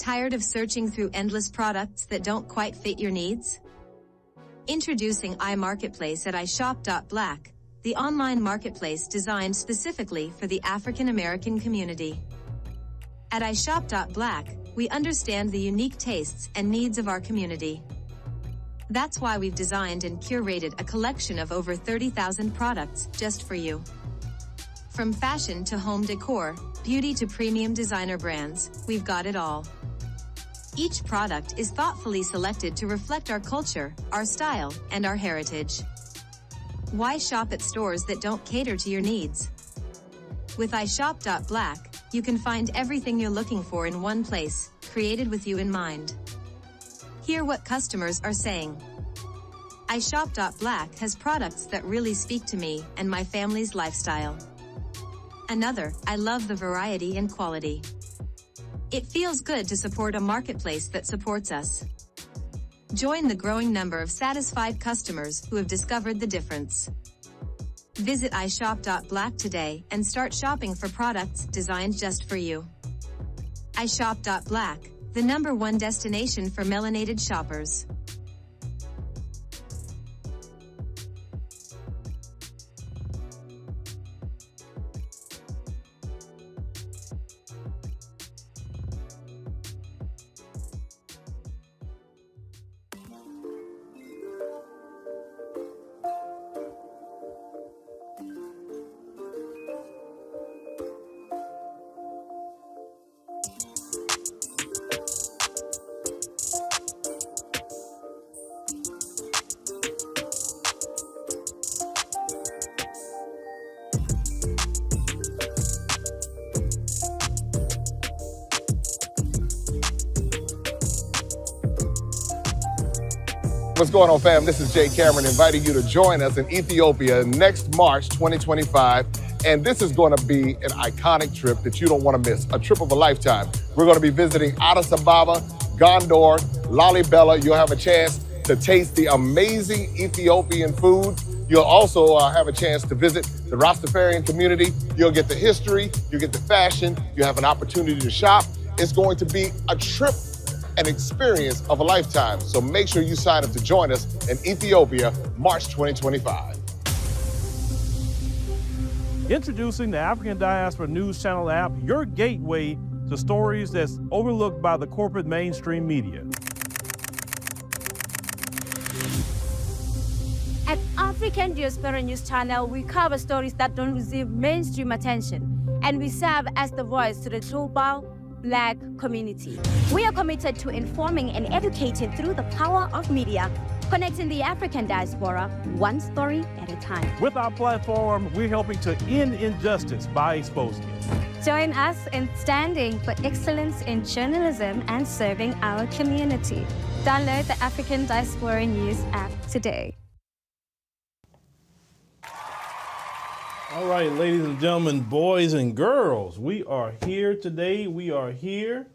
Tired of searching through endless products that don't quite fit your needs? Introducing iMarketplace at iShop.black, the online marketplace designed specifically for the African American community. At iShop.black, we understand the unique tastes and needs of our community. That's why we've designed and curated a collection of over 30,000 products just for you. From fashion to home decor, beauty to premium designer brands, we've got it all. Each product is thoughtfully selected to reflect our culture, our style, and our heritage. Why shop at stores that don't cater to your needs? With iShop.black, you can find everything you're looking for in one place, created with you in mind. Hear what customers are saying. iShop.black has products that really speak to me and my family's lifestyle. Another, I love the variety and quality. It feels good to support a marketplace that supports us. Join the growing number of satisfied customers who have discovered the difference. Visit iShop.black today and start shopping for products designed just for you. iShop.black, the #1 destination for melanated shoppers. What's going on, fam? This is Jay Cameron inviting you to join us in Ethiopia next March 2025. And this is going to be an iconic trip that you don't want to miss, a trip of a lifetime. We're going to be visiting Addis Ababa, Gondor, Lalibela. You'll have a chance to taste the amazing Ethiopian food. You'll also have a chance to visit the Rastafarian community. You'll get the history, you'll get the fashion, you have an opportunity to shop. It's going to be a trip, an experience of a lifetime. So make sure you sign up to join us in Ethiopia, March 2025. Introducing the African Diaspora News Channel app, your gateway to stories that's overlooked by the corporate mainstream media. At African Diaspora News Channel, we cover stories that don't receive mainstream attention, and we serve as the voice to the global Black community. We are committed to informing and educating through the power of media, connecting the African diaspora one story at a time. With our platform, we're helping to end injustice by exposing it. Join us in standing for excellence in journalism and serving our community. Download the African Diaspora News app today. All right, ladies and gentlemen, boys and girls, we are here today. We are here.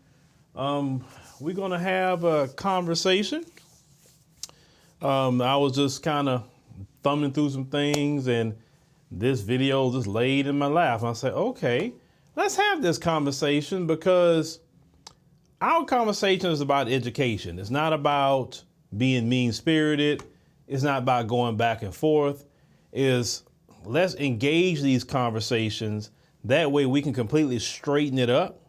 We're going to have a conversation. I was just kind of thumbing through some things, and this video just laid in my lap. I said, okay, let's have this conversation, because our conversation is about education. It's not about being mean-spirited. It's not about going back and forth. Let's engage these conversations. That way we can completely straighten it up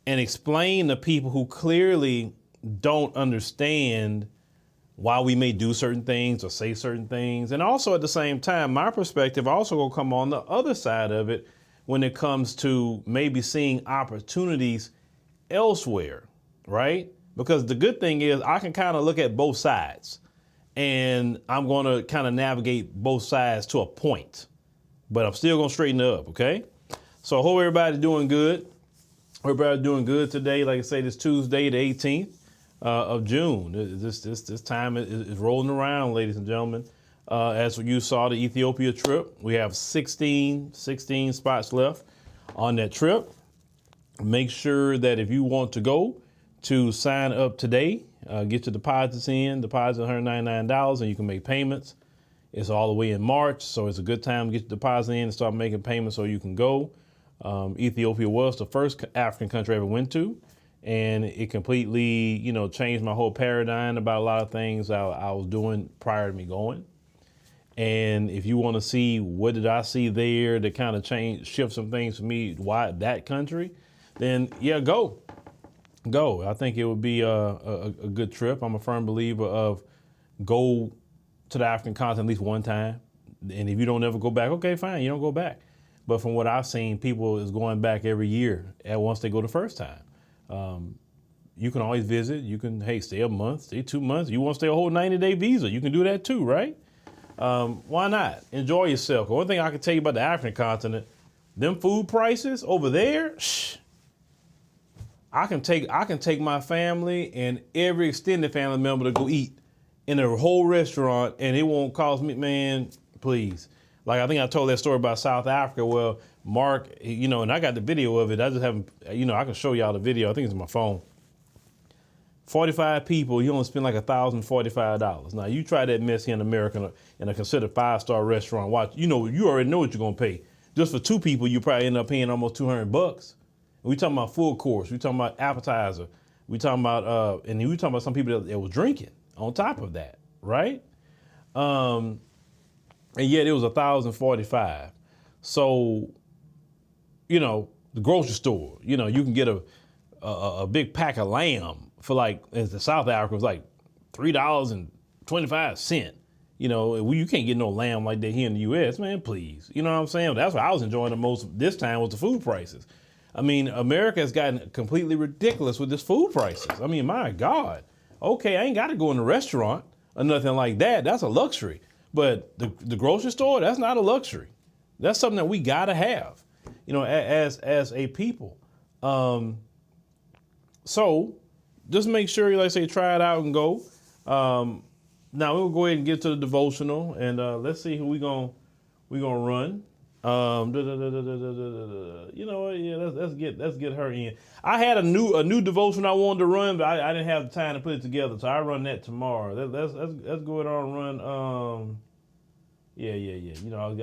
and explain to people who clearly don't understand why we may do certain things or say certain things. And also at the same time, my perspective also will come on the other side of it when it comes to maybe seeing opportunities elsewhere, right? Because the good thing is I can kind of look at both sides. And I'm going to kind of navigate both sides to a point, but I'm still going to straighten it up, okay? So I hope everybody's doing good. Hope everybody's doing good today. Like I say, this Tuesday, the 18th of June. This time is rolling around, ladies and gentlemen. As you saw the Ethiopia trip, we have 16 spots left on that trip. Make sure that if you want to go, to sign up today. Get your deposits in, deposit $199, and you can make payments. It's all the way in March, so it's a good time to get your deposit in and start making payments so you can go. Ethiopia was the first African country I ever went to, and it completely, you know, changed my whole paradigm about a lot of things I was doing prior to me going. And if you want to see what did I see there to kind of shift some things for me, why that country, then yeah, go. I think it would be a good trip. I'm a firm believer of go to the African continent at least one time. And if you don't ever go back, okay, fine, you don't go back. But from what I've seen, people is going back every year once they go the first time. You can always visit. You can, hey, stay a month, stay 2 months. You want to stay a whole 90-day visa, you can do that too, right? Why not? Enjoy yourself. One thing I can tell you about the African continent, them food prices over there, I can take my family and every extended family member to go eat in a whole restaurant, and it won't cost me, man, please. Like, I think I told that story about South Africa. Well, Mark, you know, and I got the video of it. I just haven't, you know, I can show y'all the video. I think it's on my phone. 45 people, you only spend like $1,045. Now, you try that mess here in America in a considered 5-star restaurant. Watch, you know, you already know what you're gonna pay. Just for 2 people, you probably end up paying almost $200. We talking about full course. We talking about appetizer. We talking about, and we talking about some people that was drinking on top of that, right? And yet it was $1,045. So, you know, the grocery store, you know, you can get a big pack of lamb for like, in South Africa, it was like $3.25. You know, you can't get no lamb like that here in the U.S., man, please. You know what I'm saying? That's what I was enjoying the most this time was the food prices. I mean, America has gotten completely ridiculous with this food prices. I mean, my God. Okay, I ain't got to go in a restaurant or nothing like that. That's a luxury. But the grocery store, that's not a luxury. That's something that we got to have, you know, as a people. So just make sure, like I say, try it out and go. Now we'll go ahead and get to the devotional, and let's see who we gonna run. You know what? Yeah, let's get her in. I had a new devotion I wanted to run, but I didn't have the time to put it together, so I run that tomorrow. Let's go ahead and run. Yeah. You know, I always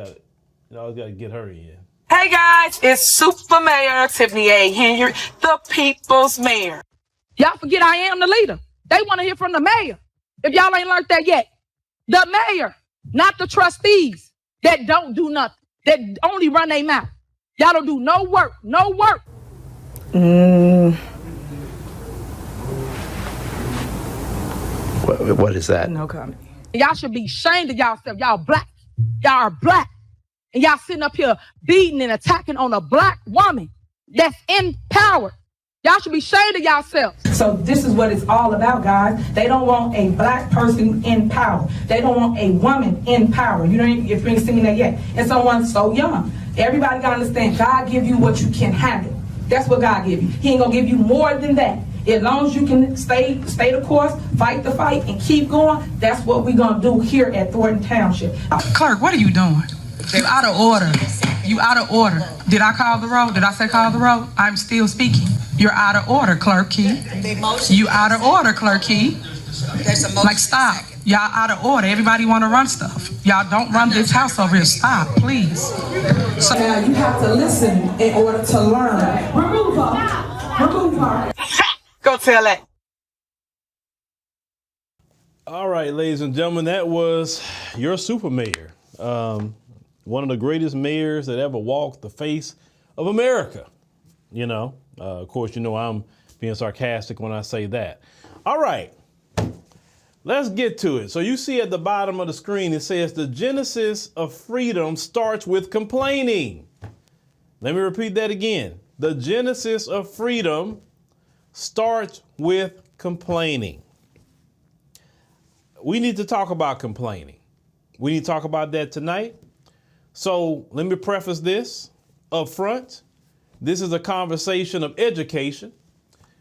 got to get her in. Hey guys, it's Super Mayor Tiffany A. Henry, the People's Mayor. Y'all forget I am the leader. They want to hear from the mayor. If y'all ain't learned that yet, the mayor, not the trustees that don't do nothing, that only run their mouth. Y'all don't do no work. What is that? No comment. Y'all should be ashamed of yourself. Y'all black. Y'all are black. And y'all sitting up here beating and attacking on a black woman that's in power. Y'all should be ashamed of yourselves. So this is what it's all about, guys. They don't want a black person in power. They don't want a woman in power. You if you ain't seen that yet. And someone so young. Everybody gotta understand, God give you what you can handle. That's what God give you. He ain't gonna give you more than that. As long as you can stay the course, fight the fight, and keep going, that's what we're gonna do here at Thornton Township. Clerk, what are you doing? You out of order. You out of order. Did I call the roll? Did I say call the roll? I'm still speaking. You're out of order, Clerk Key. You out of order, Clerk Key. Like, stop. Y'all out of order. Everybody want to run stuff. Y'all don't run this house over here. Stop, please. So now you have to listen in order to learn. Remove her. Go tell that. All right, ladies and gentlemen, that was your super mayor. One of the greatest mayors that ever walked the face of America. You know, of course, you know I'm being sarcastic when I say that. All right, let's get to it. So you see at the bottom of the screen, it says the genesis of freedom starts with complaining. Let me repeat that again. The genesis of freedom starts with complaining. We need to talk about complaining. We need to talk about that tonight. So let me preface this up front. This is a conversation of education.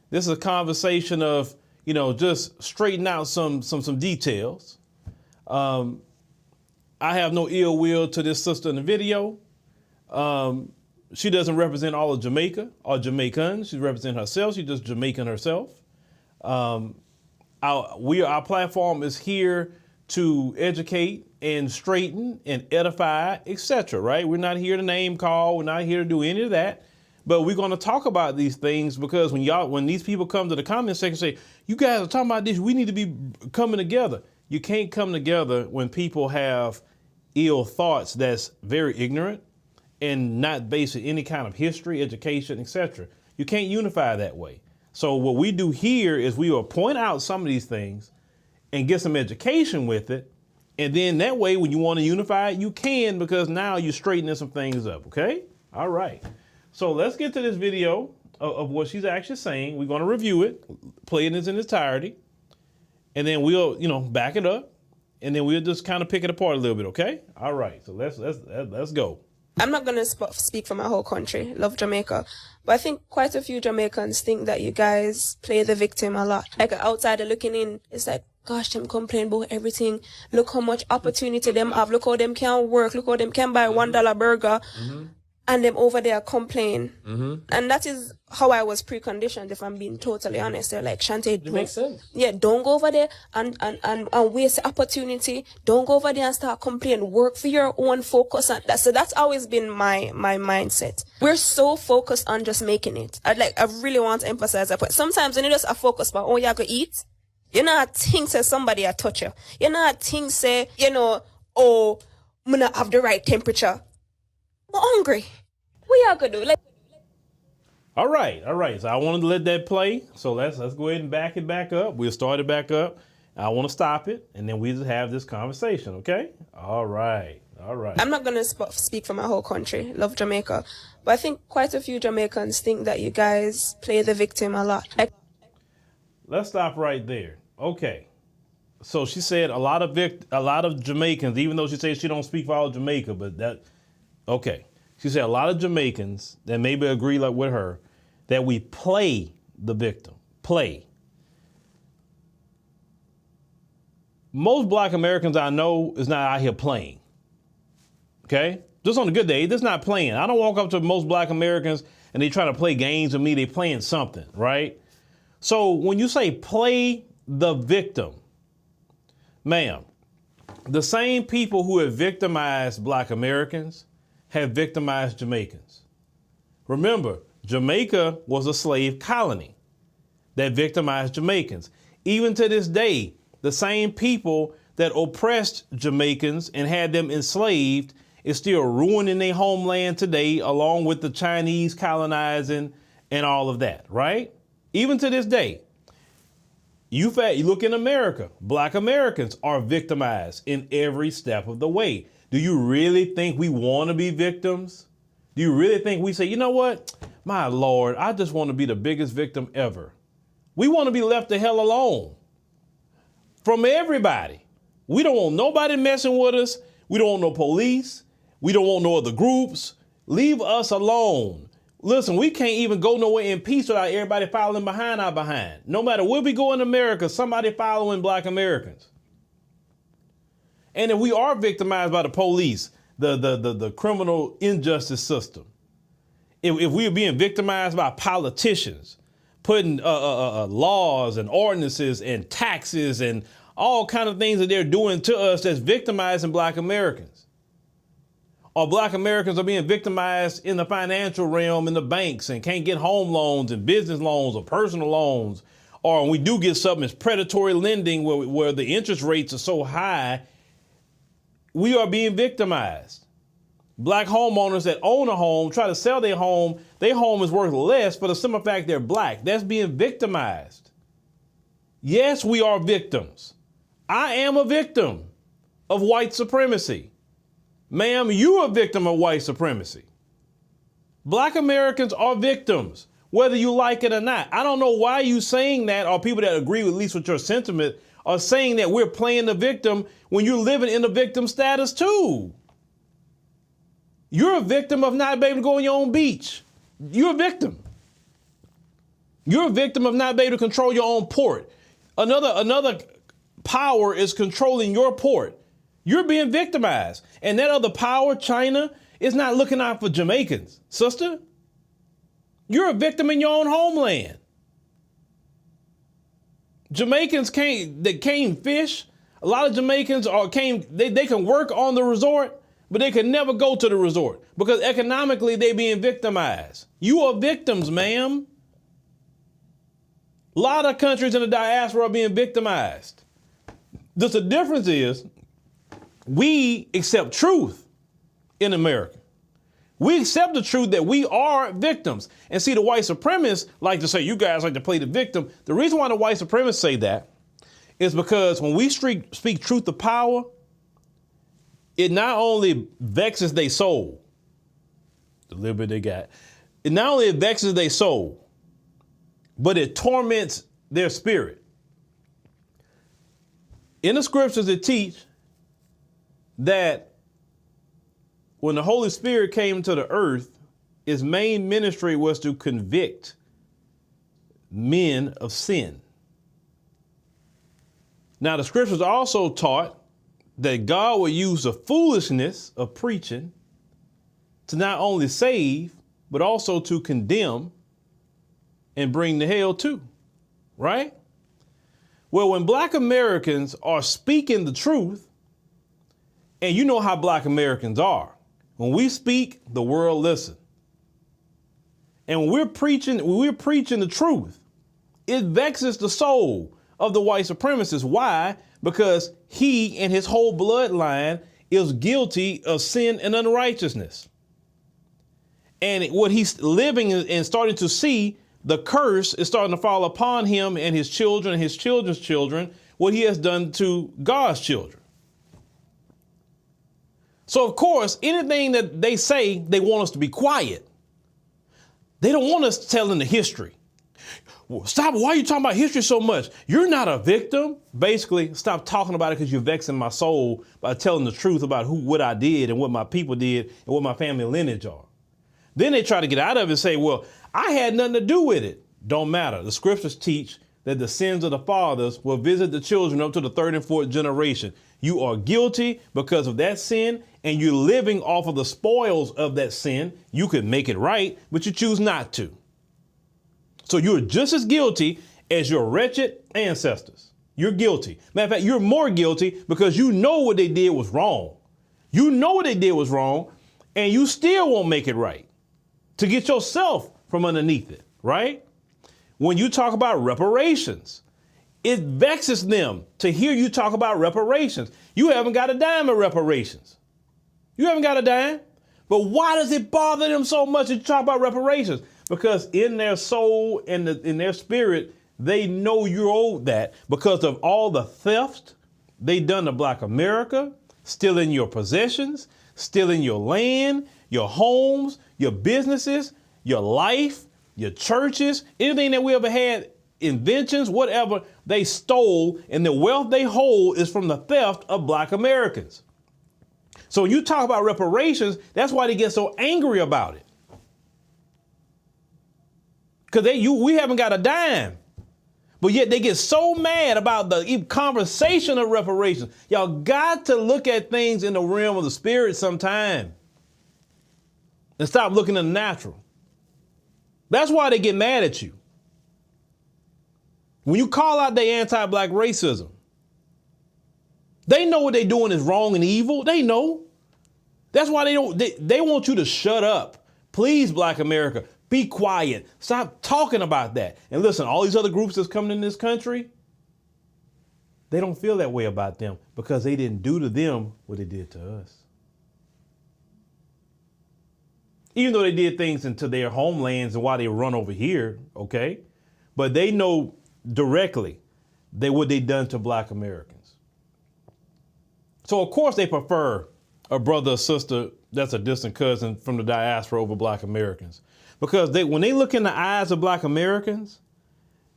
This is a conversation of, you know, just straighten out some details. I have no ill will to this sister in the video. She doesn't represent all of Jamaica or Jamaicans. She represents herself. She's just Jamaican herself. Our platform is here to educate and straighten and edify, etc. Right? We're not here to name call. We're not here to do any of that. But we're going to talk about these things because when these people come to the comment section and say, you guys are talking about this, we need to be coming together. You can't come together when people have ill thoughts that's very ignorant and not based in any kind of history, education, etc. You can't unify that way. So what we do here is we will point out some of these things and get some education with it. And then that way, when you want to unify it, you can, because now you're straightening some things up. OK, all right. So let's get to this video of what she's actually saying. We're going to review it, play it in its entirety, and then we'll, back it up, and then we'll just kind of pick it apart a little bit. OK, all right. So let's go. I'm not going to speak for my whole country. Love Jamaica. But I think quite a few Jamaicans think that you guys play the victim a lot. Like an outsider looking in, it's like, gosh, them complain about everything. Look how much opportunity them have. Look how them can work. Look how them can buy $1 burger. And them over there complain. And that is how I was preconditioned, if I'm being totally honest. They're like, Shante, it makes sense. Yeah, don't go over there and waste the opportunity. Don't go over there and start complaining. Work for your own, focus on that. So that's always been my mindset. We're so focused on just making it. I really want to emphasize that. But sometimes when you just are focused on, oh, you have to eat, you know, things say somebody I touch you. You know, things say, oh, I'm not have the right temperature. I'm hungry. What y'all gonna do? All right. So I wanted to let that play. So let's go ahead and back it back up. We'll start it back up. I want to stop it, and then we just have this conversation, okay? All right. I'm not gonna speak for my whole country. Love Jamaica, but I think quite a few Jamaicans think that you guys play the victim a lot. Let's stop right there. Okay. So she said a lot of Jamaicans, even though she says she don't speak for all Jamaica, but that. Okay. She said a lot of Jamaicans that maybe agree with her that we play the victim. Play. Most Black Americans I know is not out here playing. Okay? Just on a good day, they're not playing. I don't walk up to most Black Americans and they try to play games with me. They playing something, right? So when you say play the victim, ma'am, the same people who have victimized Black Americans have victimized Jamaicans. Remember, Jamaica was a slave colony that victimized Jamaicans. Even to this day, the same people that oppressed Jamaicans and had them enslaved is still ruining their homeland today, along with the Chinese colonizing and all of that, right? Even to this day. You look in America, Black Americans are victimized in every step of the way. Do you really think we want to be victims? Do you really think we say, you know what? My Lord, I just want to be the biggest victim ever. We want to be left the hell alone from everybody. We don't want nobody messing with us. We don't want no police. We don't want no other groups. Leave us alone. Listen, we can't even go nowhere in peace without everybody following behind our behind. No matter where we go in America, somebody following Black Americans. And if we are victimized by the police, the criminal injustice system, if we are being victimized by politicians, putting laws and ordinances and taxes and all kind of things that they're doing to us that's victimizing Black Americans, or Black Americans are being victimized in the financial realm in the banks and can't get home loans and business loans or personal loans, or when we do get something, it's predatory lending where the interest rates are so high, we are being victimized. Black homeowners that own a home try to sell their home is worth less for the simple fact they're Black. That's being victimized. Yes, we are victims. I am a victim of white supremacy. Ma'am, you're a victim of white supremacy. Black Americans are victims, whether you like it or not. I don't know why you saying that, or people that agree with at least with your sentiment are saying that we're playing the victim when you're living in the victim status too. You're a victim of not being able to go on your own beach. You're a victim. You're a victim of not being able to control your own port. Another power is controlling your port. You're being victimized. And that other power, China, is not looking out for Jamaicans. Sister, you're a victim in your own homeland. Jamaicans can't fish. A lot of Jamaicans they can work on the resort, but they can never go to the resort because economically they being victimized. You are victims, ma'am. A lot of countries in the diaspora are being victimized. Just the difference is we accept truth in America. We accept the truth that we are victims. And see, the white supremacists like to say, you guys like to play the victim. The reason why the white supremacists say that is because when we speak truth to power, it not only vexes their soul, the little bit they got, it not only vexes their soul, but it torments their spirit. In the scriptures, it teach that when the Holy Spirit came to the earth, his main ministry was to convict men of sin. Now, the scriptures also taught that God would use the foolishness of preaching to not only save, but also to condemn and bring to hell too, right? Well, when Black Americans are speaking the truth, and you know how Black Americans are, when we speak, the world listens. And when we're preaching the truth, it vexes the soul of the white supremacist. Why? Because he and his whole bloodline is guilty of sin and unrighteousness. And what he's living and starting to see, the curse is starting to fall upon him and his children and his children's children, what he has done to God's children. So, of course, anything that they say, they want us to be quiet. They don't want us telling the history. Well, stop. Why are you talking about history so much? You're not a victim. Basically, stop talking about it because you're vexing my soul by telling the truth about what I did and what my people did and what my family lineage are. Then they try to get out of it and say, well, I had nothing to do with it. Don't matter. The scriptures teach that the sins of the fathers will visit the children up to the third and fourth generation. You are guilty because of that sin, and you're living off of the spoils of that sin. You could make it right, but you choose not to. So you're just as guilty as your wretched ancestors. You're guilty. Matter of fact, you're more guilty because you know what they did was wrong. You know what they did was wrong, and you still won't make it right to get yourself from underneath it, right? When you talk about reparations, it vexes them to hear you talk about reparations. You haven't got a dime of reparations. You haven't got a dime. But why does it bother them so much to talk about reparations? Because in their soul and in their spirit, they know you're owed that because of all the theft they done to Black America, stealing your possessions, stealing your land, your homes, your businesses, your life, your churches, anything that we ever had, inventions, whatever, they stole, and the wealth they hold is from the theft of Black Americans. So when you talk about reparations, that's why they get so angry about it. Because we haven't got a dime. But yet they get so mad about the conversation of reparations. Y'all got to look at things in the realm of the spirit sometime. And stop looking at the natural. That's why they get mad at you. When you call out their anti-Black racism, they know what they're doing is wrong and evil. They know. That's why they want you to shut up. Please, Black America, be quiet. Stop talking about that. And listen, all these other groups that's coming in this country, they don't feel that way about them because they didn't do to them what they did to us. Even though they did things into their homelands and why they run over here, okay? But they know directly what they done to Black Americans. So of course they prefer a brother or sister that's a distant cousin from the diaspora over Black Americans. Because when they look in the eyes of Black Americans,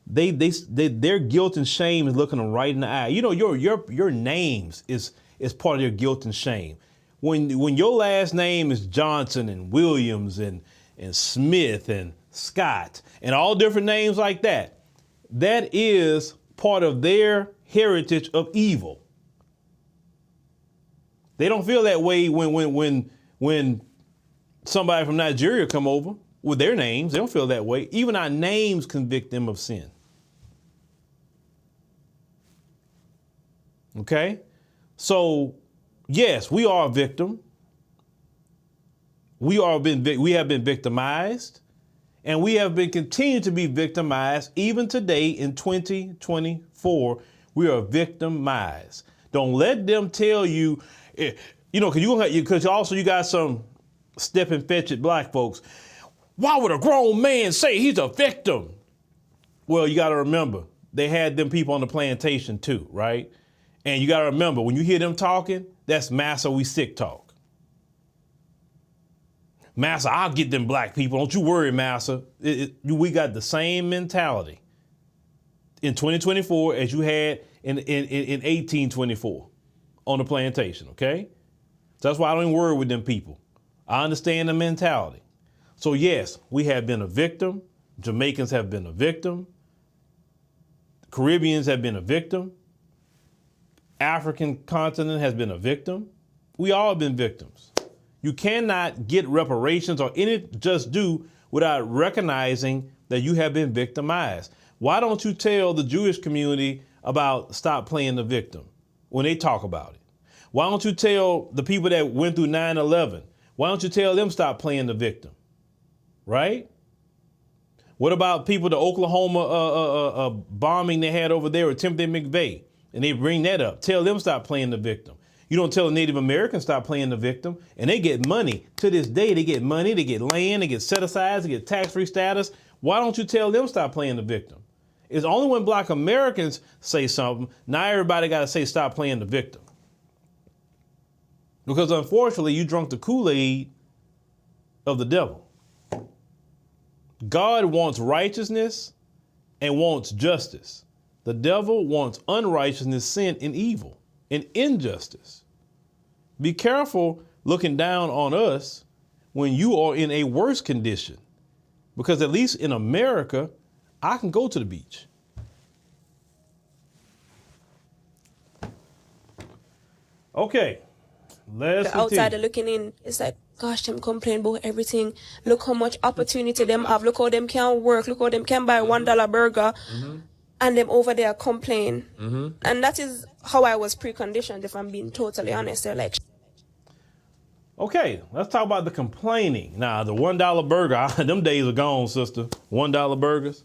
their guilt and shame is looking them right in the eye. You know, your names is part of their guilt and shame. When your last name is Johnson and Williams and Smith and Scott and all different names like that, that is part of their heritage of evil. They don't feel that way when somebody from Nigeria come over with their names. They don't feel that way. Even our names convict them of sin. Okay? So, yes, we are a victim. We have been victimized, and we have been continuing to be victimized even today in 2024. We are victimized. Don't let them tell you, because also you got some step and fetch it black folks. Why would a grown man say he's a victim? Well, you got to remember, they had them people on the plantation too, right? And you got to remember, when you hear them talking, that's massa we sick talk. Massa, I'll get them black people. Don't you worry, Massa. We got the same mentality in 2024 as you had in 1824 on the plantation, okay? So that's why I don't even worry with them people. I understand the mentality. So yes, we have been a victim. Jamaicans have been a victim. Caribbeans have been a victim. African continent has been a victim. We all have been victims. You cannot get reparations or any just due without recognizing that you have been victimized. Why don't you tell the Jewish community about stop playing the victim when they talk about it? Why don't you tell the people that went through 9/11? Why don't you tell them stop playing the victim? Right? What about people, the Oklahoma bombing they had over there with Timothy McVeigh? And they bring that up. Tell them stop playing the victim. You don't tell the Native Americans stop playing the victim, and they get money. To this day, they get money, they get land, they get set aside, they get tax-free status. Why don't you tell them stop playing the victim? It's only when black Americans say something, now everybody got to say stop playing the victim. Because unfortunately, you drunk the Kool-Aid of the devil. God wants righteousness and wants justice. The devil wants unrighteousness, sin, and evil, and injustice. Be careful looking down on us when you are in a worse condition, because at least in America, I can go to the beach. Okay, let's the outsider looking in, it's like, gosh, them complain about everything. Look how much opportunity them have. Look how them can work. Look how them can buy $1 burger. Mm-hmm. And them over there complain. Mm-hmm. And that is how I was preconditioned, if I'm being totally honest. They're like, okay, let's talk about the complaining. Now, the $1 burger, them days are gone, sister. $1 burgers.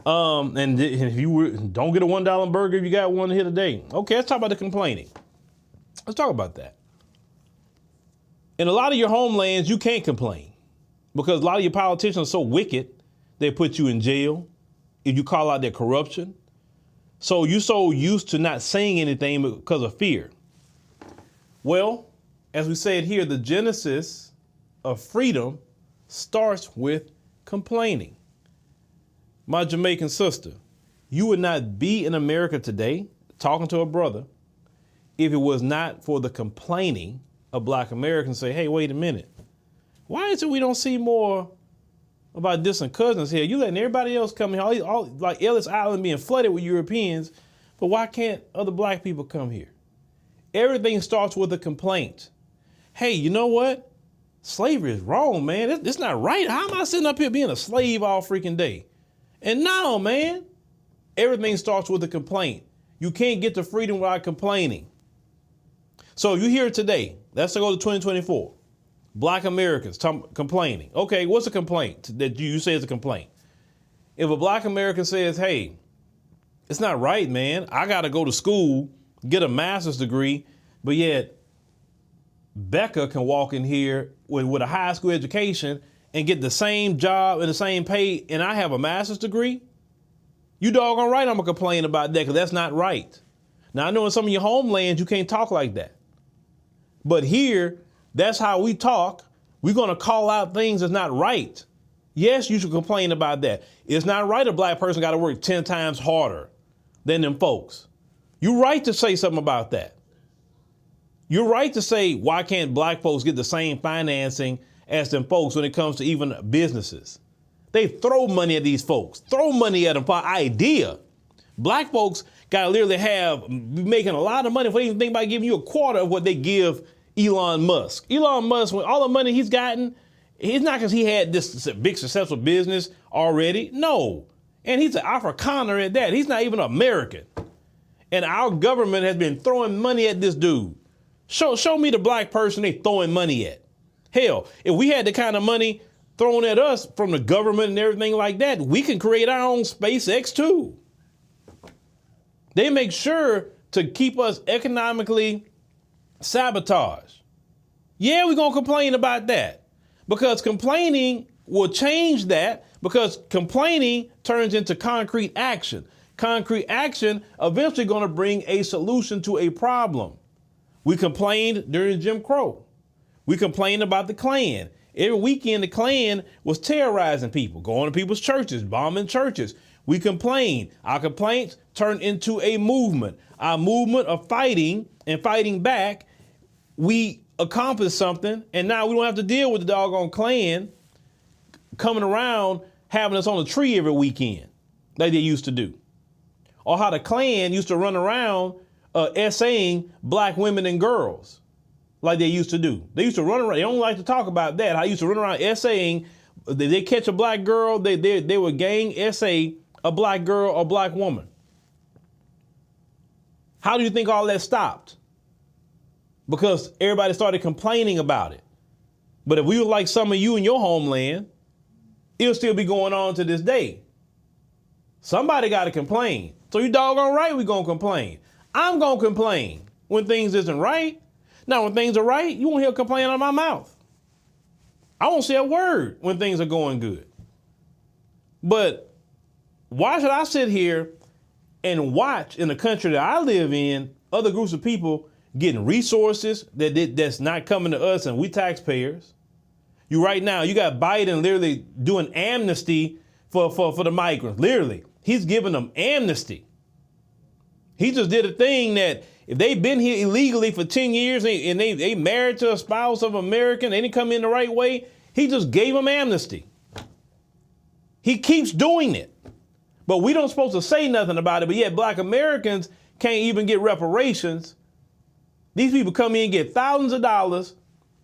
And if don't get a $1 burger if you got one here today. Okay, let's talk about the complaining. Let's talk about that. In a lot of your homelands, you can't complain because a lot of your politicians are so wicked, they put you in jail if you call out their corruption. So you're so used to not saying anything because of fear. Well, as we said here, the genesis of freedom starts with complaining. My Jamaican sister, you would not be in America today talking to a brother if it was not for the complaining of black Americans. Say, hey, wait a minute. Why is it we don't see more about distant cousins here? You letting everybody else come here, all like Ellis Island being flooded with Europeans, but why can't other black people come here? Everything starts with a complaint. Hey, you know what? Slavery is wrong, man. It's not right. How am I sitting up here being a slave all freaking day? And no, man, everything starts with a complaint. You can't get to freedom without complaining. So you hear it today. Let's go to 2024. Black Americans complaining. Okay, what's a complaint that you say is a complaint? If a black American says, hey, it's not right, man. I got to go to school, get a master's degree, but yet Becca can walk in here with a high school education and get the same job and the same pay, and I have a master's degree? You doggone right I'm going to complain about that because that's not right. Now, I know in some of your homelands you can't talk like that. But here, that's how we talk. We're going to call out things that's not right. Yes, you should complain about that. It's not right a black person got to work 10 times harder than them folks. You're right to say something about that. You're right to say, why can't black folks get the same financing as them folks when it comes to even businesses? They throw money at these folks, throw money at them for idea. Black folks got to literally be making a lot of money if they even think about giving you a quarter of what they give Elon Musk. Elon Musk, with all the money he's gotten, it's not because he had this big successful business already. No. And he's an Afrikaner at that. He's not even American. And our government has been throwing money at this dude. Show me the black person they throwing money at. Hell, if we had the kind of money thrown at us from the government and everything like that, we can create our own SpaceX too. They make sure to keep us economically sabotaged. Yeah, we're going to complain about that because complaining will change that, because complaining turns into concrete action. Concrete action eventually going to bring a solution to a problem. We complained during Jim Crow. We complained about the Klan. Every weekend, the Klan was terrorizing people, going to people's churches, bombing churches. We complained. Our complaints turned into a movement. Our movement of fighting and fighting back, we accomplished something, and now we don't have to deal with the doggone Klan coming around having us on a tree every weekend like they used to do. Or how the Klan used to run around essaying black women and girls like they used to do. They used to run around. They don't like to talk about that. I used to run around essaying. They catch a black girl, they would gang essay a black girl or black woman. How do you think all that stopped? Because everybody started complaining about it. But if we were like some of you in your homeland, it'll still be going on to this day. Somebody got to complain. So you doggone right we going to complain. I'm going to complain when things isn't right. Now, when things are right, you won't hear a complaint out of my mouth. I won't say a word when things are going good. But why should I sit here and watch in the country that I live in other groups of people getting resources that's not coming to us and we taxpayers? You right now, you got Biden literally doing amnesty for the migrants. Literally, he's giving them amnesty. He just did a thing that if they've been here illegally for 10 years and they married to a spouse of American, they didn't come in the right way, he just gave them amnesty. He keeps doing it. But we don't supposed to say nothing about it, but yet black Americans can't even get reparations. These people come in and get thousands of dollars,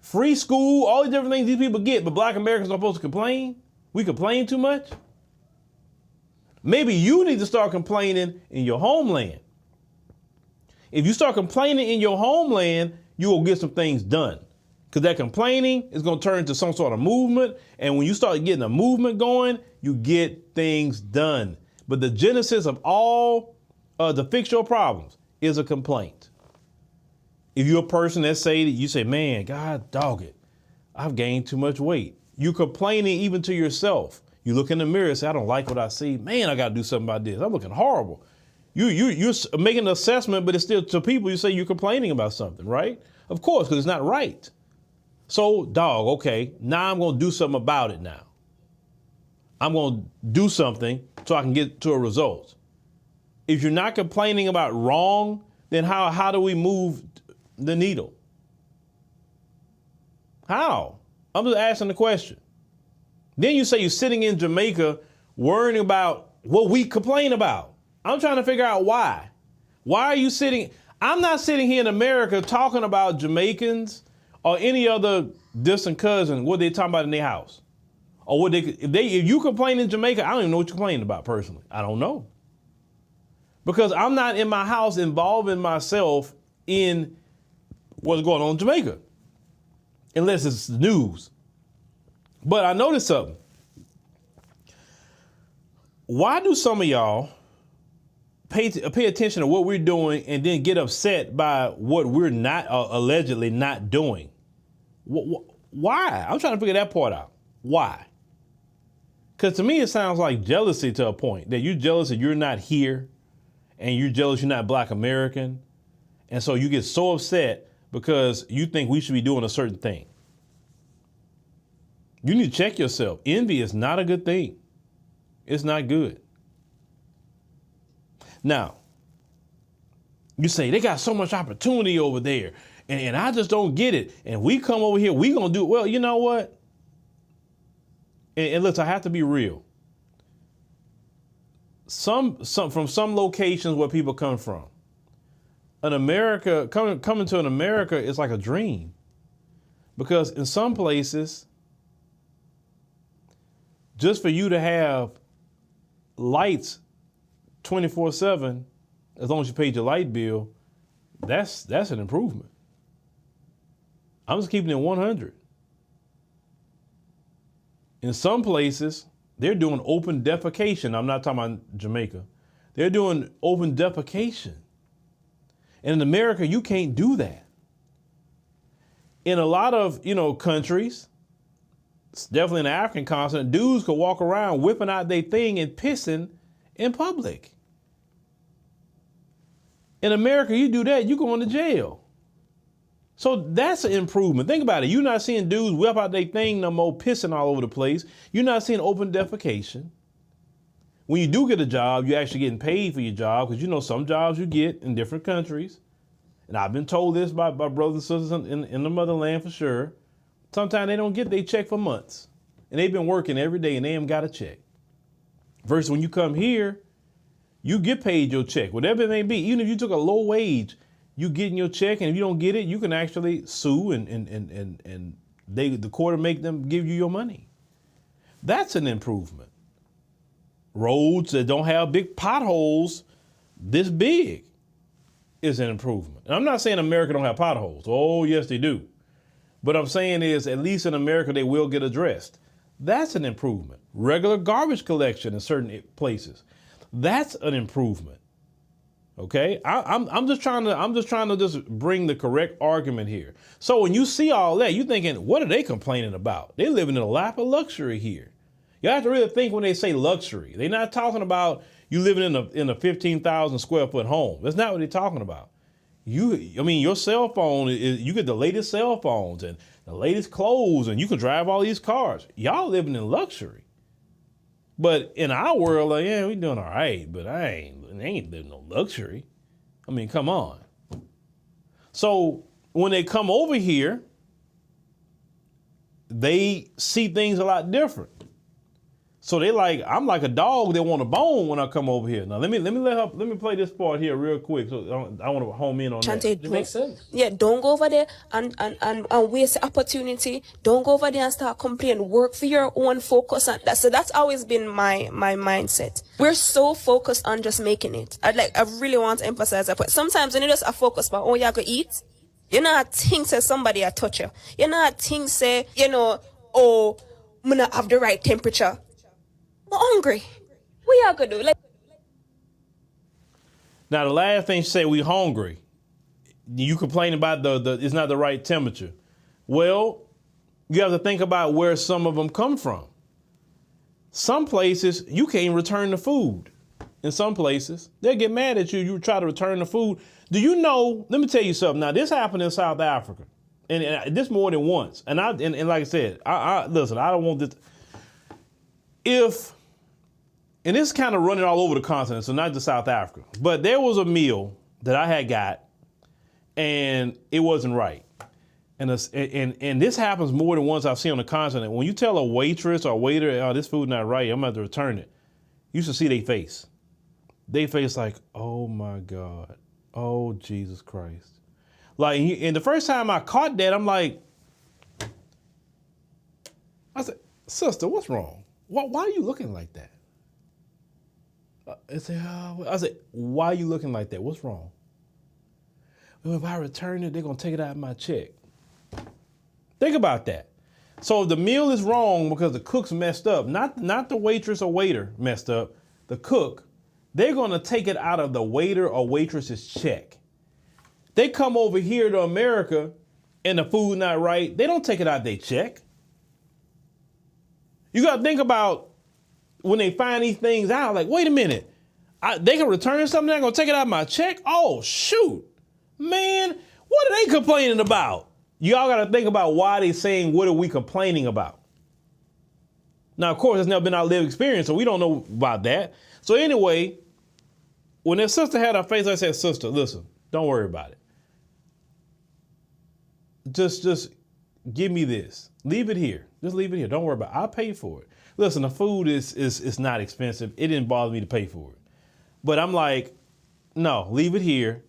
free school, all the different things these people get, but black Americans are supposed to complain? We complain too much? Maybe you need to start complaining in your homeland. If you start complaining in your homeland, you will get some things done. Because that complaining is going to turn into some sort of movement. And when you start getting a movement going, you get things done. But the genesis of all to fix your problems is a complaint. If you're a person that you say, man, God dog it, I've gained too much weight. You're complaining even to yourself. You look in the mirror and say, I don't like what I see. Man, I got to do something about this. I'm looking horrible. You're making an assessment, but it's still to people, you say you're complaining about something, right? Of course, because it's not right. So, dog, okay, now I'm going to do something about it now. I'm going to do something so I can get to a result. If you're not complaining about wrong, then how do we move the needle? How? I'm just asking the question. Then you say you're sitting in Jamaica worrying about what we complain about. I'm trying to figure out why. Why are you sitting? I'm not sitting here in America talking about Jamaicans or any other distant cousin, what they talking about in their house. Or what if you complain in Jamaica, I don't even know what you're complaining about personally. I don't know. Because I'm not in my house involving myself in what's going on in Jamaica. Unless it's the news. But I noticed something. Why do some of y'all pay attention to what we're doing and then get upset by what we're not allegedly not doing? Why? I'm trying to figure that part out. Why? Because to me, it sounds like jealousy to a point, that you're jealous that you're not here and you're jealous you're not Black American. And so you get so upset because you think we should be doing a certain thing. You need to check yourself. Envy is not a good thing. It's not good. Now, you say they got so much opportunity over there and I just don't get it. And we come over here, we gonna do it. Well, you know what? And listen, I have to be real. From some locations where people come from, coming to an America is like a dream. Because in some places, just for you to have lights 24/7, as long as you paid your light bill, that's an improvement. I'm just keeping it 100. In some places, they're doing open defecation. I'm not talking about Jamaica. They're doing open defecation. And in America, you can't do that. In a lot of, countries, definitely in the African continent, dudes could walk around whipping out their thing and pissing in public. In America, you do that, you going to jail. So that's an improvement. Think about it. You're not seeing dudes whip out their thing no more, pissing all over the place. You're not seeing open defecation. When you do get a job, you're actually getting paid for your job, because some jobs you get in different countries. And I've been told this by brothers and sisters in the motherland for sure. Sometimes they don't get their check for months. And they've been working every day and they haven't got a check. Versus when you come here, you get paid your check, whatever it may be. Even if you took a low wage, you getting your check, and if you don't get it, you can actually sue and the court will make them give you your money. That's an improvement. Roads that don't have big potholes this big is an improvement. And I'm not saying America don't have potholes. Oh, yes, they do. But I'm saying is, at least in America, they will get addressed. That's an improvement. Regular garbage collection in certain places. That's an improvement. Okay, I'm just trying to bring the correct argument here. So when you see all that, you're thinking, what are they complaining about? They're living in a lap of luxury here. You have to really think when they say luxury. They're not talking about you living in a 15,000 square foot home. That's not what they're talking about. Your cell phone you get the latest cell phones and the latest clothes, and you can drive all these cars. Y'all living in luxury. But in our world, we doing all right, but I ain't living no luxury. I mean, come on. So when they come over here, they see things a lot different. So they I'm like a dog that want a bone when I come over here. Now let me play this part here real quick. So I want to home in on that. It makes sense. Yeah, don't go over there and waste the opportunity. Don't go over there and start complaining. Work for your own, focus on that. So that's always been my mindset. We're so focused on just making it. I really want to emphasize that. But sometimes when you just are focused on, you go eat, you not think say somebody a touch you. You not think say, I'm not have the right temperature. I'm hungry. What y'all gonna do? Now the last thing she said, we hungry. You complain about the it's not the right temperature. Well, you have to think about where some of them come from. Some places you can't return the food. In some places, they'll get mad at you. You try to return the food. Do you know? Let me tell you something. Now this happened in South Africa, and this more than once. And like I said, I listen. I don't want this. And this is kind of running all over the continent, so not just South Africa. But there was a meal that I had got, and it wasn't right. And this happens more than once I've seen on the continent. When you tell a waitress or waiter, oh, this food's not right, I'm going to have to return it, you should see their face. They face like, oh, my God. Oh, Jesus Christ. And the first time I caught that, I'm like, I said, sister, what's wrong? Why are you looking like that? I said, why are you looking like that? What's wrong? Well, if I return it, they're going to take it out of my check. Think about that. So if the meal is wrong because the cook's messed up, not the waitress or waiter messed up, the cook, they're going to take it out of the waiter or waitress's check. They come over here to America and the food not right, they don't take it out of their check. You got to think about when they find these things out, like, wait a minute, they can return something, they're going to take it out of my check? Oh, shoot. Man, what are they complaining about? Y'all got to think about why they saying, what are we complaining about? Now, of course, it's never been our lived experience, so we don't know about that. So anyway, when their sister had her face, I said, sister, listen, don't worry about it. Just give me this. Leave it here. Just leave it here. Don't worry about it. I'll pay for it. Listen, the food is not expensive. It didn't bother me to pay for it. But I'm like, no, leave it here.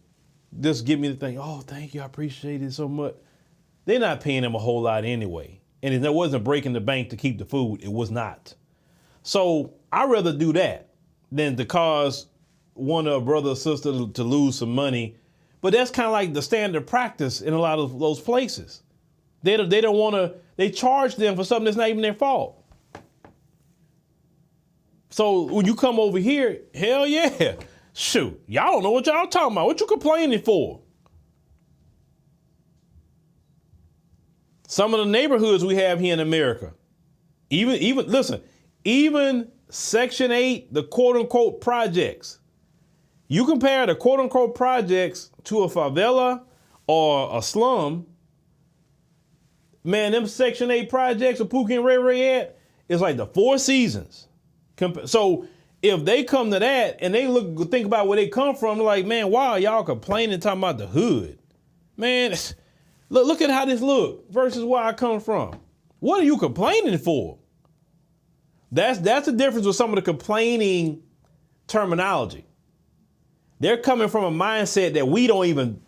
Just give me the thing. Oh, thank you. I appreciate it so much. They're not paying them a whole lot anyway. And it wasn't breaking the bank to keep the food. It was not. So I'd rather do that than to cause one of a brother or sister to lose some money. But that's kind of like the standard practice in a lot of those places. They don't want to, they charge them for something that's not even their fault. So when you come over here, hell yeah. Shoot, y'all don't know what y'all talking about. What you complaining for? Some of the neighborhoods we have here in America, even Section 8, the quote unquote projects. You compare the quote unquote projects to a favela or a slum, man, them Section 8 projects of Pookie and Ray Ray at is like the Four Seasons. So if they come to that and they think about where they come from, they're like, man, why are y'all complaining talking about the hood? Man, look at how this look versus where I come from. What are you complaining for? That's the difference with some of the complaining terminology. They're coming from a mindset that we don't even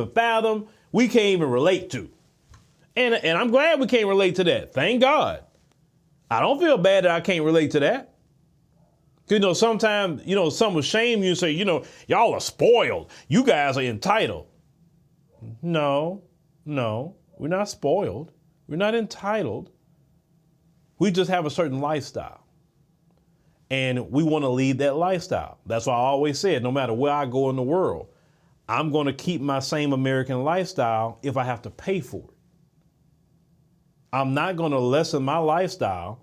fathom, we can't even relate to. And I'm glad we can't relate to that. Thank God. I don't feel bad that I can't relate to that. Sometimes, some will shame you and say, y'all are spoiled. You guys are entitled. No, we're not spoiled. We're not entitled. We just have a certain lifestyle. And we want to lead that lifestyle. That's why I always said, no matter where I go in the world, I'm going to keep my same American lifestyle if I have to pay for it. I'm not going to lessen my lifestyle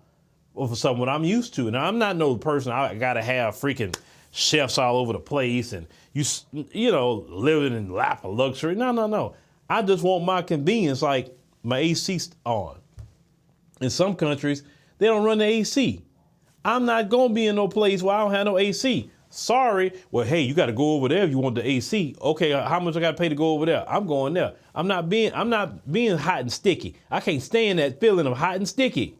for something I'm used to. Now, I'm not no person, I got to have freaking chefs all over the place and living in lap of luxury. No. I just want my convenience, like my AC on. In some countries, they don't run the AC. I'm not going to be in no place where I don't have no AC. Sorry. Well, hey, you got to go over there if you want the AC. Okay, how much I got to pay to go over there? I'm going there. I'm not being hot and sticky. I can't stand that feeling of hot and sticky.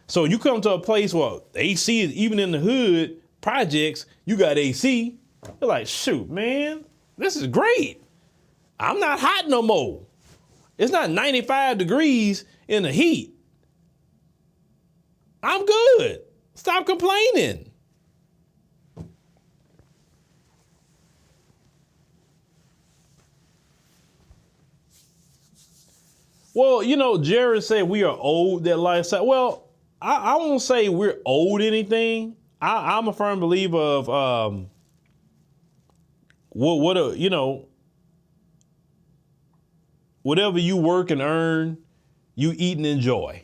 So you come to a place where AC is even in the hood projects, you got AC. You're like, shoot, man, this is great. I'm not hot no more. It's not 95 degrees in the heat. I'm good. Stop complaining. Well, Jared said we are owed that lifestyle. Well, I won't say we're owed anything. I'm a firm believer of whatever you work and earn, you eat and enjoy.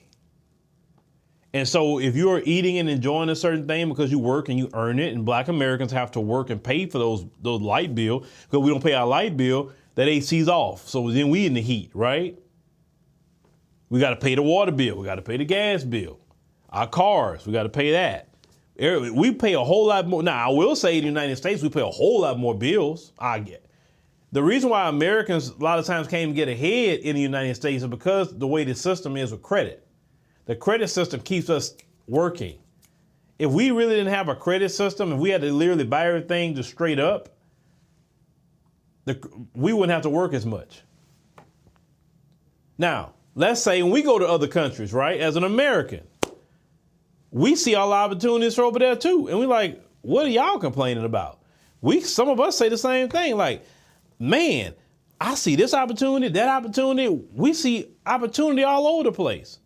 And so if you're eating and enjoying a certain thing because you work and you earn it, and Black Americans have to work and pay for those light bill, because we don't pay our light bill, that AC's off. So then we in the heat, right? We got to pay the water bill. We got to pay the gas bill. Our cars, we got to pay that. We pay a whole lot more. Now, I will say in the United States, we pay a whole lot more bills. The reason why Americans a lot of times can't even get ahead in the United States is because the way the system is with credit. The credit system keeps us working. If we really didn't have a credit system and we had to literally buy everything just straight up, we wouldn't have to work as much. Now, let's say when we go to other countries, right, as an American, we see all the opportunities over there too. And we're like, what are y'all complaining about? Some of us say the same thing, like, man, I see this opportunity, that opportunity. We see opportunity all over the place.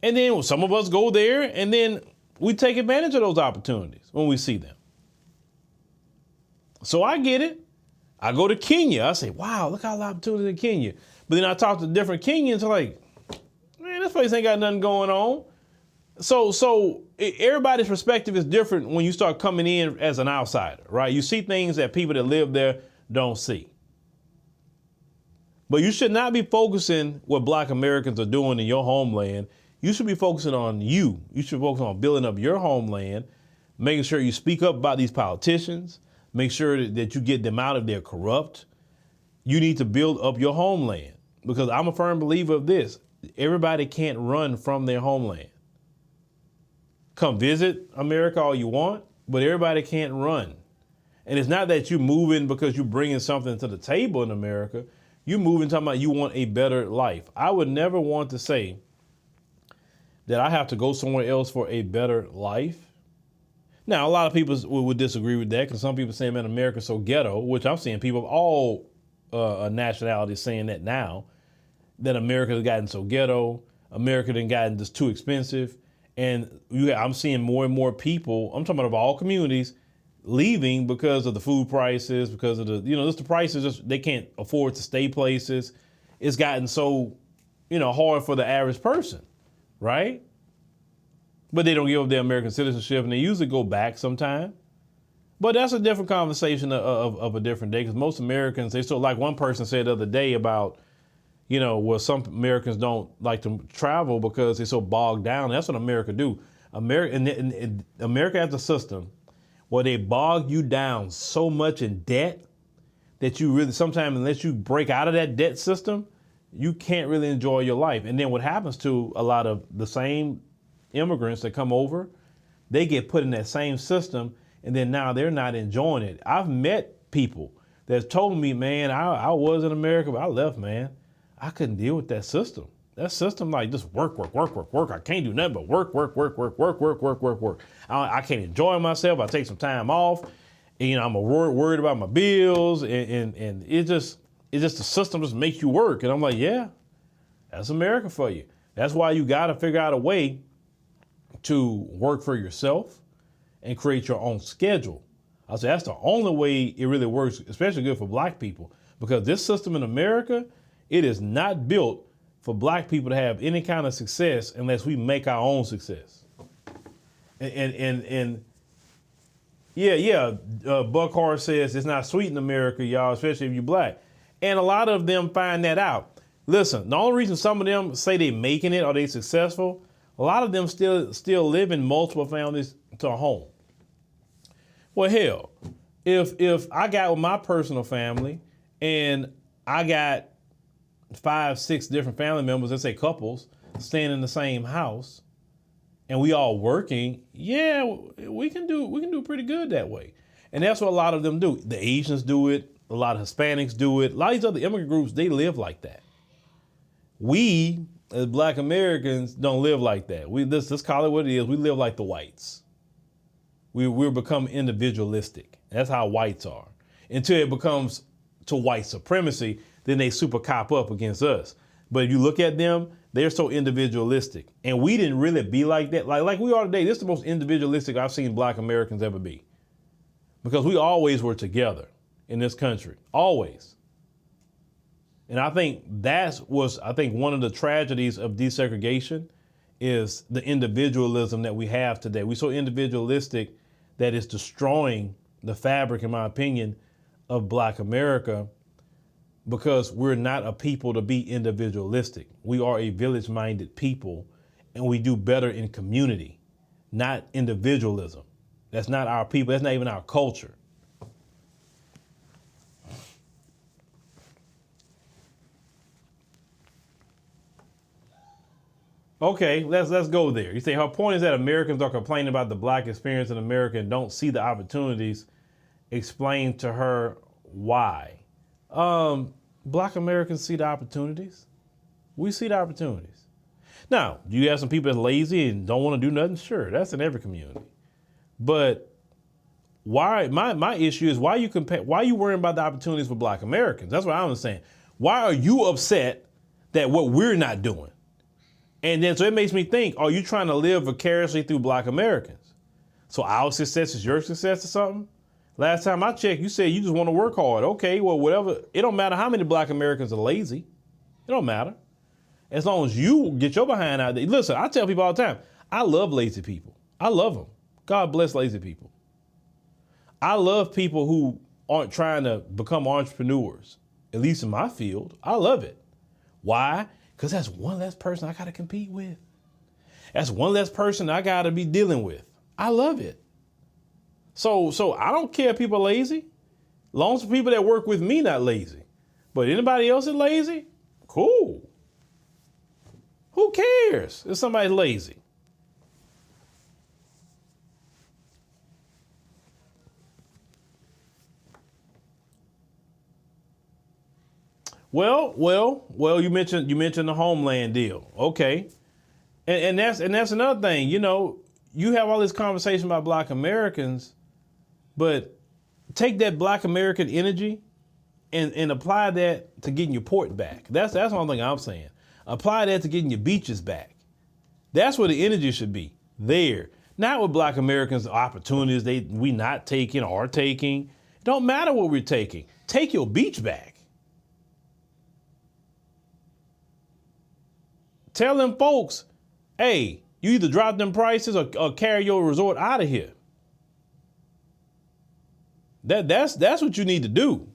And then some of us go there and then we take advantage of those opportunities when we see them. So I get it. I go to Kenya. I say, wow, look how the opportunity in Kenya. But then I talk to different Kenyans like, man, this place ain't got nothing going on. So everybody's perspective is different when you start coming in as an outsider, right? You see things that people that live there don't see. But you should not be focusing what Black Americans are doing in your homeland. You should be focusing on you. You should focus on building up your homeland, making sure you speak up about these politicians, make sure that you get them out if they're corrupt. You need to build up your homeland, because I'm a firm believer of this. Everybody can't run from their homeland. Come visit America all you want, but everybody can't run. And it's not that you're moving because you're bringing something to the table in America. You're moving talking about you want a better life. I would never want to say that I have to go somewhere else for a better life. Now, a lot of people would disagree with that, because some people say, man, America's so ghetto, which I'm seeing people of all nationalities saying that now, that America has gotten so ghetto, America has gotten just too expensive. And I'm seeing more and more people, I'm talking about of all communities, leaving because of the food prices, because of just the prices, just they can't afford to stay places. It's gotten so, hard for the average person, right? But they don't give up their American citizenship, and they usually go back sometime. But that's a different conversation of a different day, because most Americans, like one person said the other day about, well, some Americans don't like to travel because they're so bogged down. That's what America do. America has a system where they bog you down so much in debt that you really, sometimes unless you break out of that debt system, you can't really enjoy your life. And then what happens to a lot of the same immigrants that come over, they get put in that same system, and then now they're not enjoying it. I've met people that told me, man, I was in America, but I left, man. I couldn't deal with that system. That system, like, just work. I can't do nothing but work. I can't enjoy myself. I take some time off. And, I'm worried about my bills, and it's just the system just makes you work. And I'm like, yeah, that's America for you. That's why you got to figure out a way to work for yourself and create your own schedule. I say that's the only way it really works, especially good for black people, because this system in America, it is not built for black people to have any kind of success unless we make our own success. And Buckhart says it's not sweet in America, y'all, especially if you're black. And a lot of them find that out. Listen, the only reason some of them say they making it or they successful, a lot of them still live in multiple families to a home. Well, hell, if I got with my personal family and I got 5, 6 different family members, let's say couples, staying in the same house, and we all working, yeah, we can do pretty good that way. And that's what a lot of them do. The Asians do it, a lot of Hispanics do it, a lot of these other immigrant groups, they live like that. We, as black Americans, don't live like that. Let's call it what it is. We live like the whites. We're become individualistic. That's how whites are. Until it becomes to white supremacy, then they super cop up against us. But if you look at them, they're so individualistic. And we didn't really be like that. Like we are today, this is the most individualistic I've seen black Americans ever be. Because we always were together in this country, always. And I think one of the tragedies of desegregation is the individualism that we have today. We're so individualistic that it's destroying the fabric, in my opinion, of black America, because we're not a people to be individualistic. We are a village-minded people, and we do better in community, not individualism. That's not our people. That's not even our culture. Okay, let's go there. You say her point is that Americans are complaining about the black experience in America and don't see the opportunities. Explain to her why. Black Americans see the opportunities. We see the opportunities. Now, do you have some people that's lazy and don't want to do nothing? Sure, that's in every community. But why? My issue is why you worrying about the opportunities for black Americans? That's what I'm saying. Why are you upset that what we're not doing? And then so it makes me think, are you trying to live vicariously through black Americans? So our success is your success or something? Last time I checked, you said you just want to work hard. Okay, well, whatever. It don't matter how many black Americans are lazy. It don't matter. As long as you get your behind out there. Listen, I tell people all the time, I love lazy people. I love them. God bless lazy people. I love people who aren't trying to become entrepreneurs, at least in my field. I love it. Why? Because that's one less person I got to compete with. That's one less person I got to be dealing with. I love it. So I don't care if people are lazy. Long as the people that work with me not lazy. But anybody else is lazy? Cool. Who cares if somebody's lazy? Well, you mentioned the homeland deal. Okay. And that's another thing. You have all this conversation about black Americans, but take that black American energy and apply that to getting your port back. That's one thing I'm saying. Apply that to getting your beaches back. That's where the energy should be. there. Not with Black Americans, opportunities we not taking or are taking. It don't matter what we're taking. Take your beach back. Tell them folks, hey, you either drop them prices or carry your resort out of here. That's what you need to do.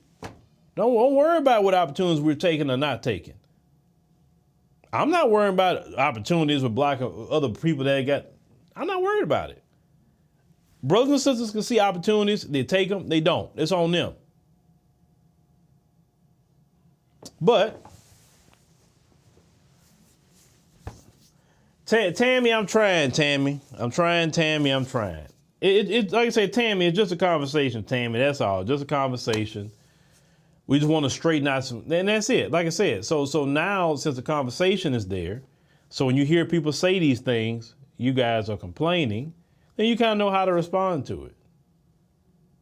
Don't worry about what opportunities we're taking or not taking. I'm not worrying about opportunities with Black or other people that got. I'm not worried about it. Brothers and sisters can see opportunities. They take them. They don't. It's on them. But Tammy, I'm trying, Tammy. I'm trying. Like I say, Tammy, it's just a conversation, Tammy. That's all. Just a conversation. We just want to straighten out some, and that's it. Like I said, so now since the conversation is there, so when you hear people say these things, you guys are complaining, then you kind of know how to respond to it.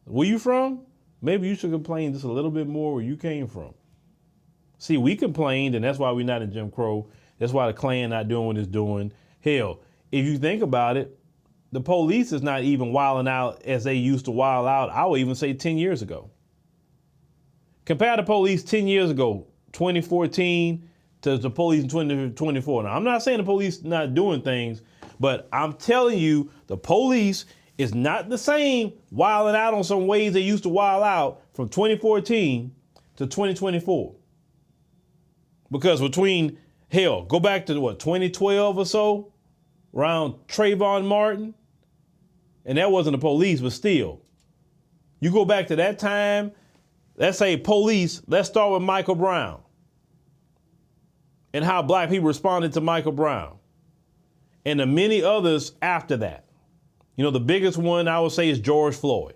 Where you from? Maybe you should complain just a little bit more where you came from. See, we complained, and that's why we're not in Jim Crow. That's why the Klan not doing what it's doing. Hell, if you think about it, the police is not even wilding out as they used to wild out, I would even say 10 years ago. Compare the police 10 years ago, 2014, to the police in 2024. Now, I'm not saying the police not doing things, but I'm telling you, the police is not the same wilding out on some ways they used to wild out from 2014 to 2024. Because between, hell, go back to 2012 or so, around Trayvon Martin, and that wasn't the police, but still. You go back to that time, let's say police, let's start with Michael Brown and how Black people responded to Michael Brown and the many others after that. You know, the biggest one I would say is George Floyd.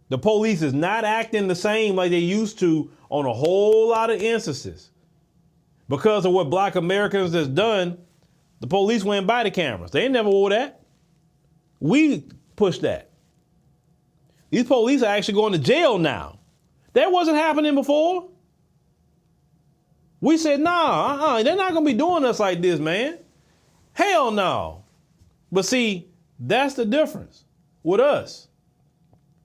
The police is not acting the same like they used to on a whole lot of instances. Because of what Black Americans has done, the police went by the cameras. They never wore that. We pushed that. These police are actually going to jail now. That wasn't happening before. We said, nah, they're not going to be doing us like this, man. Hell no. But see, that's the difference with us.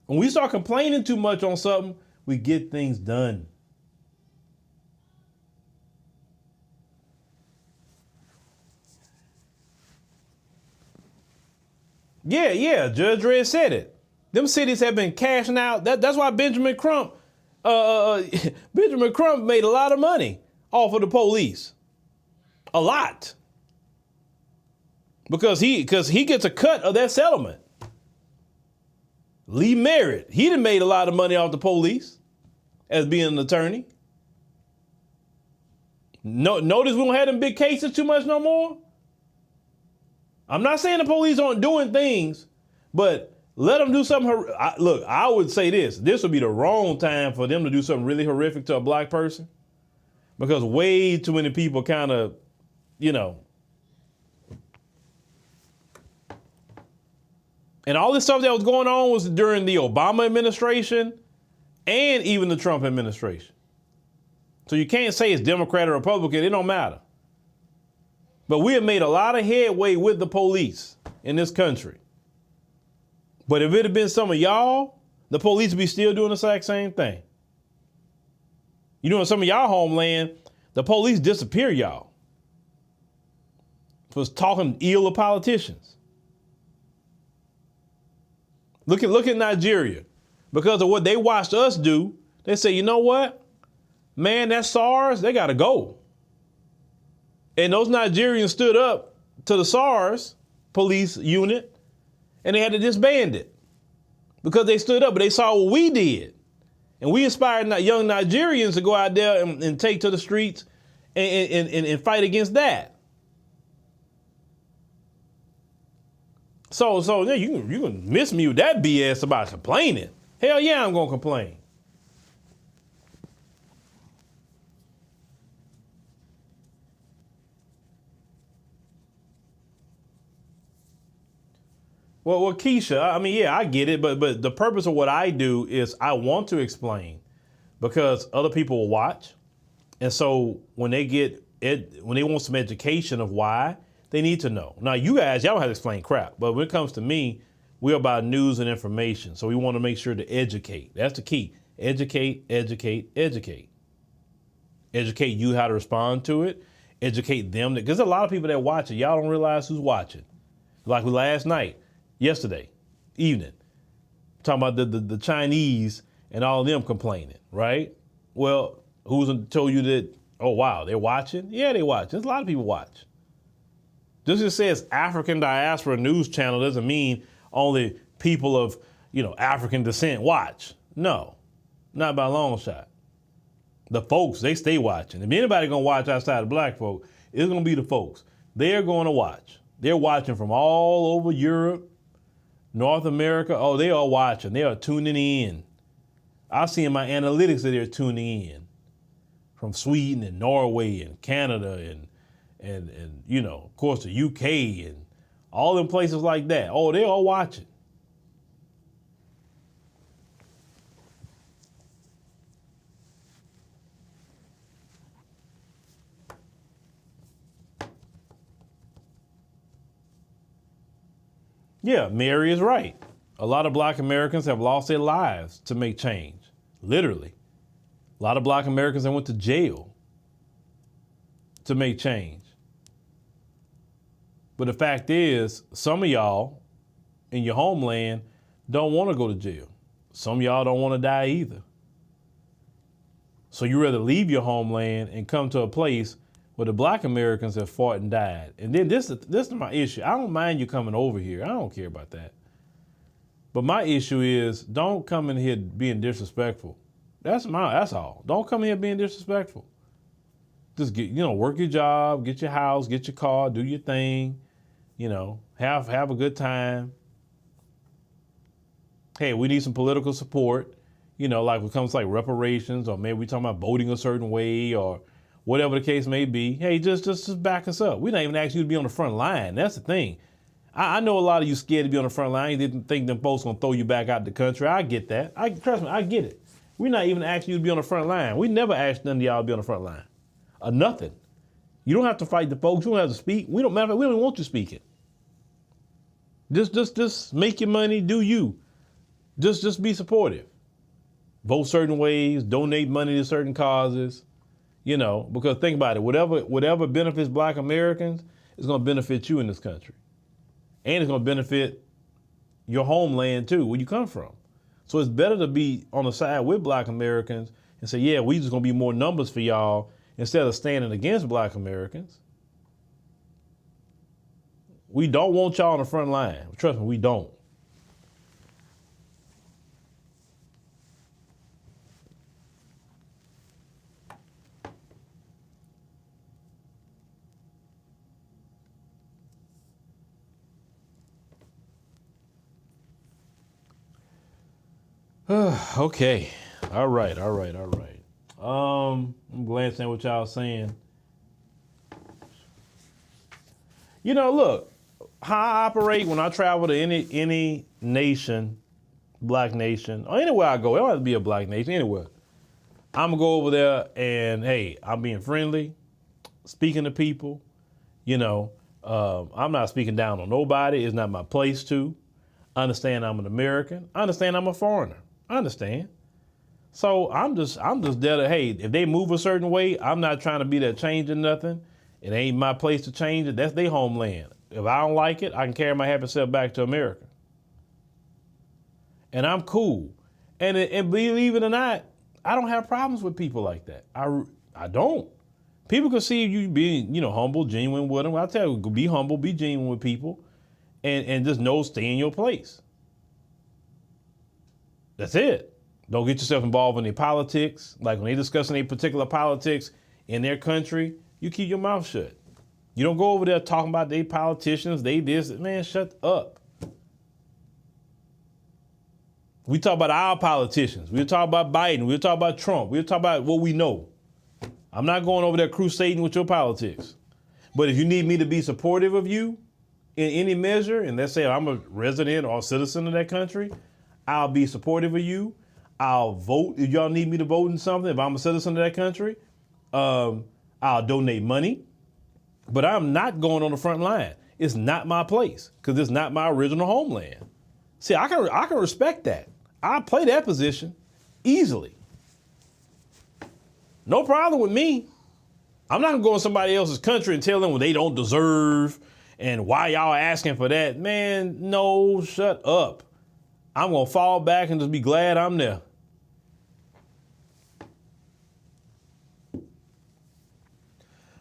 When we start complaining too much on something, we get things done. Yeah, Judge Dredd said it. Them cities have been cashing out. That's why Benjamin Crump made a lot of money off of the police. A lot. Because he gets a cut of that settlement. Lee Merritt, he done made a lot of money off the police as being an attorney. Notice we don't have them big cases too much no more. I'm not saying the police aren't doing things, but let them do something. Look, I would say this would be the wrong time for them to do something really horrific to a Black person, because way too many people kind of, and all this stuff that was going on was during the Obama administration and even the Trump administration. So you can't say it's Democrat or Republican, it don't matter. But we have made a lot of headway with the police in this country. But if it had been some of y'all, the police would be still doing the exact same thing. You know, in some of y'all homeland, the police disappear y'all. Was talking ill of politicians. Look at Nigeria. Because of what they watched us do, they say, you know what? Man, that SARS, they got to go. And those Nigerians stood up to the SARS police unit and they had to disband it because they stood up, but they saw what we did. And we inspired young Nigerians to go out there and take to the streets and fight against that. So yeah, you can miss me with that BS about complaining. Hell yeah, I'm gonna complain. Well, Keisha, I mean, yeah, I get it, but the purpose of what I do is I want to explain because other people will watch. And so when they want some education of why, They need to know. Now, you guys, y'all don't have to explain crap. But when it comes to me, we're about news and information. So we want to make sure to educate. That's the key. Educate, educate, educate. Educate you how to respond to it. Educate them. Because there's a lot of people that watch it. Y'all don't realize who's watching. Like last night, yesterday evening, talking about the Chinese and all of them complaining, right? Well, who's told you that, oh, wow, they're watching? Yeah, they watch. There's a lot of people watch. Just because it says African Diaspora News Channel doesn't mean only people of, African descent watch. No, not by a long shot. The folks, they stay watching. If anybody going to watch outside of black folk, it's going to be the folks. They're going to watch. They're watching from all over Europe, North America. Oh, they are watching. They are tuning in. I see in my analytics that they're tuning in from Sweden and Norway and Canada and of course, the UK and all them places like that. Oh, they're all watching. Yeah, Mary is right. A lot of black Americans have lost their lives to make change, literally. A lot of black Americans that went to jail to make change. But the fact is, some of y'all in your homeland don't want to go to jail. Some of y'all don't want to die either. So you rather leave your homeland and come to a place where the black Americans have fought and died. And then this is my issue. I don't mind you coming over here. I don't care about that. But my issue is don't come in here being disrespectful. That's all. Don't come in here being disrespectful. Just work your job, get your house, get your car, do your thing, have a good time. Hey, we need some political support, like when it comes to like reparations, or maybe we talking about voting a certain way, or whatever the case may be. Hey, just back us up. We're not even asking you to be on the front line. That's the thing. I know a lot of you scared to be on the front line. You didn't think them folks gonna throw you back out the country. I get that. Trust me, I get it. We're not even asking you to be on the front line. We never asked none of y'all to be on the front line. Nothing. You don't have to fight the folks. You don't have to speak. We don't even want you speaking. Just make your money, do you. Just be supportive. Vote certain ways, donate money to certain causes, because think about it, whatever benefits black Americans is going to benefit you in this country. And it's going to benefit your homeland too, where you come from. So it's better to be on the side with black Americans and say, yeah, we just going to be more numbers for y'all instead of standing against black Americans. We don't want y'all on the front line. Trust me, we don't. Okay. All right. I'm glancing at what y'all saying. Look, how I operate when I travel to any nation, black nation, or anywhere I go, it don't have to be a black nation, anywhere. I'm gonna go over there and, hey, I'm being friendly, speaking to people, I'm not speaking down on nobody. It's not my place to. I understand I'm an American. I understand I'm a foreigner. I understand. So I'm just there to, hey, if they move a certain way, I'm not trying to be there changing nothing. It ain't my place to change it. That's their homeland. If I don't like it, I can carry my happy self back to America. And I'm cool. And believe it or not, I don't have problems with people like that. I don't. People can see you being, humble, genuine with them. I tell you, be humble, be genuine with people, and just stay in your place. That's it. Don't get yourself involved in their politics. Like when they discussing a particular politics in their country, you keep your mouth shut. You don't go over there talking about they politicians, they this. Man, shut up. We talk about our politicians. We'll talk about Biden. We'll talk about Trump. We'll talk about what we know. I'm not going over there crusading with your politics. But if you need me to be supportive of you in any measure, and let's say I'm a resident or citizen of that country, I'll be supportive of you. I'll vote if y'all need me to vote in something. If I'm a citizen of that country, I'll donate money. But I'm not going on the front line. It's not my place because it's not my original homeland. See, I can respect that. I play that position easily. No problem with me. I'm not gonna go in somebody else's country and tell them what they don't deserve and why y'all asking for that. Man, no, shut up. I'm gonna fall back and just be glad I'm there.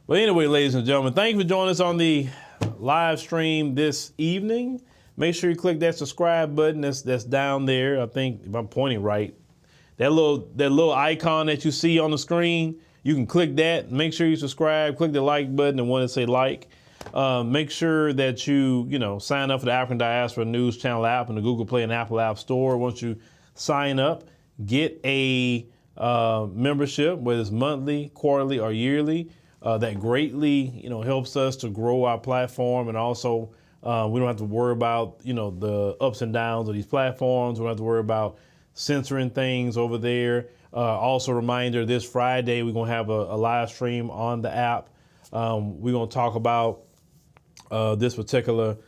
But anyway, ladies and gentlemen, thank you for joining us on the live stream this evening. Make sure you click that subscribe button that's down there. I think if I'm pointing right, that little icon that you see on the screen, you can click that. Make sure you subscribe. Click the like button and want to say like. Make sure that you sign up for the African Diaspora News Channel app in the Google Play and Apple App Store. Once you sign up, get a membership, whether it's monthly, quarterly, or yearly. That greatly, helps us to grow our platform, and also we don't have to worry about, the ups and downs of these platforms. We don't have to worry about censoring things over there. Also, reminder: this Friday we're gonna have a live stream on the app. We're gonna talk about this particular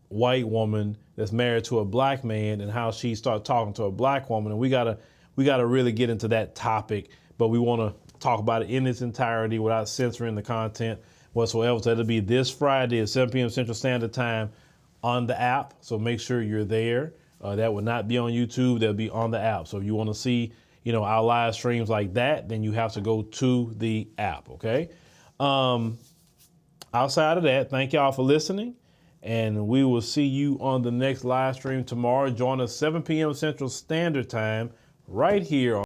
white woman that's married to a black man and how she started talking to a black woman, and we gotta really get into that topic, but we want to talk about it in its entirety without censoring the content whatsoever. So it'll be this Friday at 7 p.m. Central Standard Time on the app. So make sure you're there. That will not be on YouTube. That'll be on the app. So if you want to see, our live streams like that, then you have to go to the app. Okay. Outside of that, thank y'all for listening, and we will see you on the next live stream tomorrow. Join us 7 p.m. Central Standard Time right here on